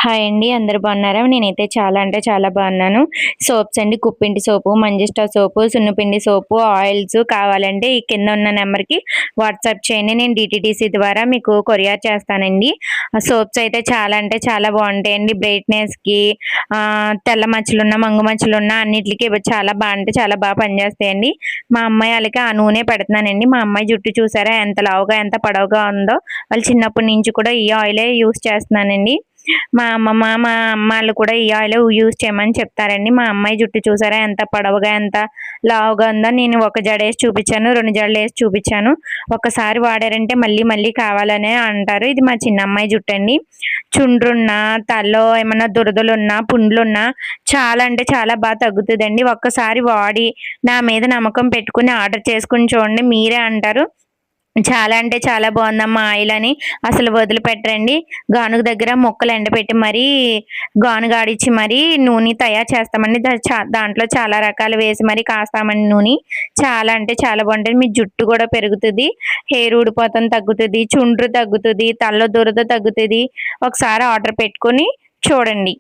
Hi అండి. అందరూ బాగున్నారా? నేనైతే చాలా అంటే చాలా బాగున్నాను. సోప్స్ అండి, కుప్పిండి సోపు, మంజిస్టా సోపు, సున్నపిండి సోపు, ఆయిల్స్ కావాలంటే ఈ కింద ఉన్న నెంబర్‌కి వాట్సాప్ చేయండి. నేను డీటీడీసీ ద్వారా మీకు కొరియర్ చేస్తానండి. ఆ సోప్స్ అయితే చాలా అంటే చాలా బాగుంటాయండి. బ్రైట్‌నెస్‌కి తెల్ల మచ్చలున్న, మంగు మచ్చలున్న అన్నిట్లికి ఇవి చాలా అంటే చాలా పనిచేస్తాయండి. మా అమ్మాయి ఆళ్ళకి ఆ నూనె పెడుతున్నానండి. మా అమ్మాయి జుట్టు చూసారా ఎంత లావుగా, ఎంత పొడవుగా ఉందో. వాళ్ళు చిన్నప్పటి నుంచి కూడా ఈ ఆయిలే యూజ్ చేస్తున్నానండి. మా అమ్మమ్మ, మా అమ్మాళ్ళు కూడా ఈ ఆయిలే యూజ్ చేయమని చెప్తారండి. మా అమ్మాయి జుట్టు చూసారా ఎంత పొడవుగా, ఎంత లావుగా ఉందో. నేను ఒక జడేసి చూపిచ్చాను, 2 జడలేసి చూపిచ్చాను. ఒక్కసారి వాడారంటే మళ్ళీ మళ్ళీ కావాలనే అంటారు. ఇది మా చిన్నమ్మాయి జుట్టండి. చుండ్రున్నా, తలలో ఏమన్నా దురదలున్నా, పుండ్లున్నా చాలా అంటే చాలా తగ్గుతదండి. ఒక్కసారి వాడి నా మీద నమ్మకం పెట్టుకొని ఆర్డర్ చేసుకొని చూడండి. మీరే అంటారు చాలా అంటే చాలా బాగుందమ్మా ఆయిల్ అని. అసలు వదిలిపెట్టరండి. గానుగ దగ్గర మొక్కలు ఎండబెట్టి మరీ గానుగ ఆడిచ్చి మరీ నూనె తయారు చేస్తామండి. దాంట్లో చాలా రకాలు వేసి మరీ కాస్తామండి నూనె. చాలా అంటే చాలా బాగుంటది. మీ జుట్టు కూడా పెరుగుతది. హెయిర్ ఊడిపోతం తగ్గుతది. చుండ్రు తగ్గుతది. తలలో దురద తగ్గుతది. ఒకసారి ఆర్డర్ పెట్టుకొని చూడండి.